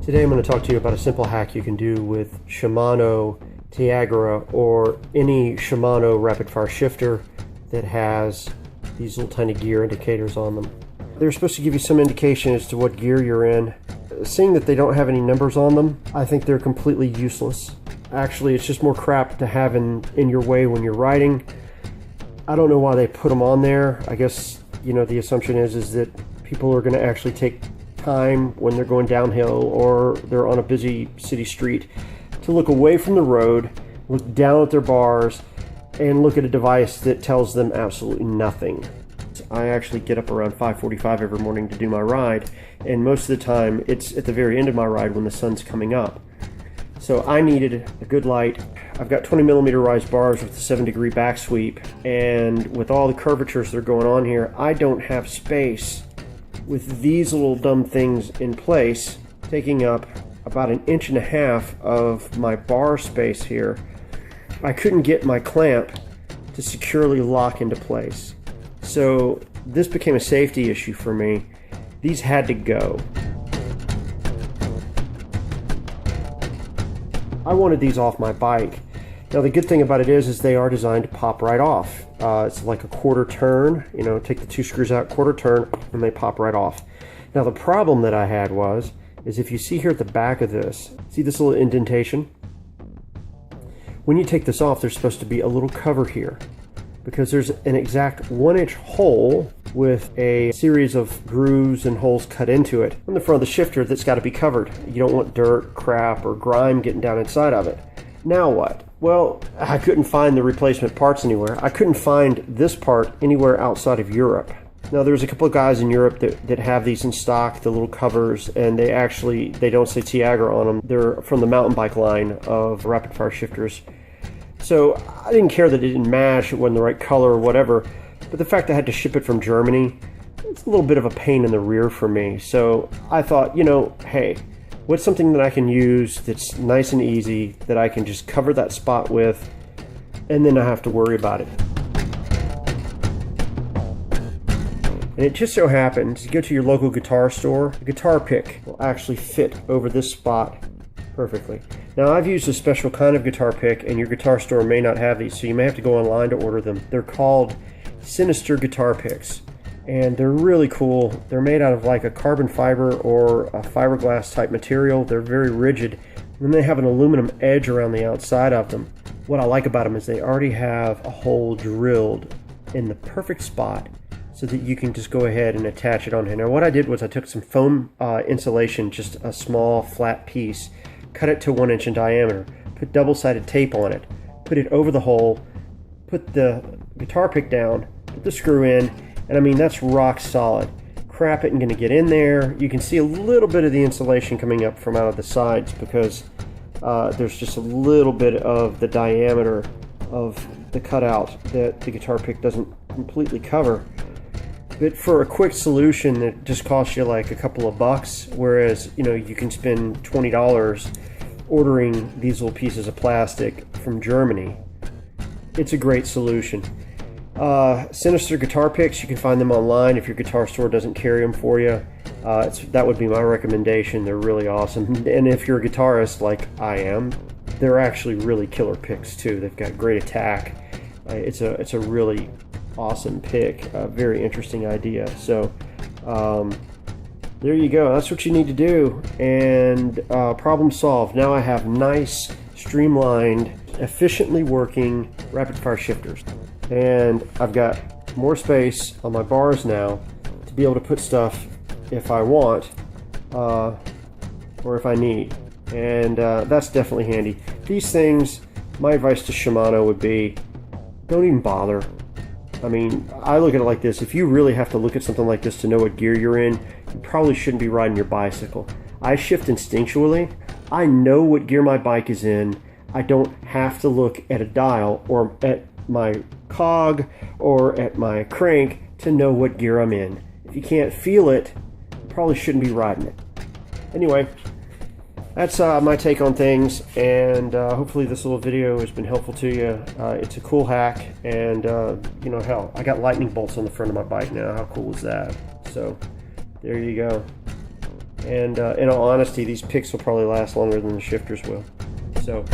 Today I'm going to talk to you about a simple hack you can do with Shimano Tiagra or any Shimano Rapidfire shifter that has these little tiny gear indicators on them. They're supposed to give you some indication as to what gear you're in. Seeing that they don't have any numbers on them, I think they're completely useless. Actually, it's just more crap to have in your way when you're riding. I don't know why they put them on there. I guess, the assumption is that people are going to actually take time when they're going downhill or they're on a busy city street to look away from the road, look down at their bars, and look at a device that tells them absolutely nothing. I actually get up around 5:45 every morning to do my ride, and most of the time it's at the very end of my ride when the sun's coming up. So I needed a good light. I've got 20mm rise bars with a 7-degree back sweep, and with all the curvatures that are going on here, I don't have space with these little dumb things in place, taking up about 1.5 inches of my bar space here. I couldn't get my clamp to securely lock into place. So this became a safety issue for me. These had to go. I wanted these off my bike. Now the good thing about it is they are designed to pop right off. It's like a quarter turn, take the 2 screws out, quarter turn, and they pop right off. Now the problem that I had is if you see here at the back of this, see this little indentation? When you take this off, there's supposed to be a little cover here, because there's an exact 1-inch hole with a series of grooves and holes cut into it on the front of the shifter that's got to be covered. You don't want dirt, crap, or grime getting down inside of it. Now what? Well, I couldn't find the replacement parts anywhere. I couldn't find this part anywhere outside of Europe. Now there's a couple of guys in Europe that have these in stock, the little covers, and they don't say Tiagra on them. They're from the mountain bike line of Rapidfire shifters. So I didn't care that it didn't match, it wasn't the right color or whatever, but the fact I had to ship it from Germany, it's a little bit of a pain in the rear for me. So I thought, hey, what's something that I can use that's nice and easy, that I can just cover that spot with, and then I have to worry about it. And it just so happens, you go to your local guitar store, the guitar pick will actually fit over this spot perfectly. Now I've used a special kind of guitar pick, and your guitar store may not have these, so you may have to go online to order them. They're called Sinister guitar picks, and they're really cool. They're made out of like a carbon fiber or a fiberglass type material. They're very rigid, and they have an aluminum edge around the outside of them. What I like about them is they already have a hole drilled in the perfect spot so that you can just go ahead and attach it on here. Now what I did was I took some foam insulation, just a small flat piece, cut it to 1 inch in diameter, put double-sided tape on it, put it over the hole, put the guitar pick down, put the screw in, and I mean, that's rock solid. Crap isn't going to get in there. You can see a little bit of the insulation coming up from out of the sides because there's just a little bit of the diameter of the cutout that the guitar pick doesn't completely cover. But for a quick solution that just costs you like a couple of bucks, whereas you can spend $20 ordering these little pieces of plastic from Germany, it's a great solution. Sinister guitar picks, you can find them online if your guitar store doesn't carry them for you. That would be my recommendation. They're really awesome, and if you're a guitarist like I am, they're actually really killer picks too. They've got great attack. It's a really awesome pick, a very interesting idea. So there you go, that's what you need to do, and problem solved. Now I have nice, streamlined, efficiently working Rapidfire shifters, and I've got more space on my bars now to be able to put stuff if I want or if I need, and that's definitely handy. These things, my advice to Shimano would be, don't even bother. I mean, I look at it like this: if you really have to look at something like this to know what gear you're in, you probably shouldn't be riding your bicycle. I shift instinctually. I know what gear my bike is in. I don't have to look at a dial or at my cog or at my crank to know what gear I'm in. If you can't feel it, you probably shouldn't be riding it. Anyway, that's my take on things, and hopefully this little video has been helpful to you. It's a cool hack, and hell, I got lightning bolts on the front of my bike now. How cool is that? So there you go. And in all honesty, these picks will probably last longer than the shifters will. So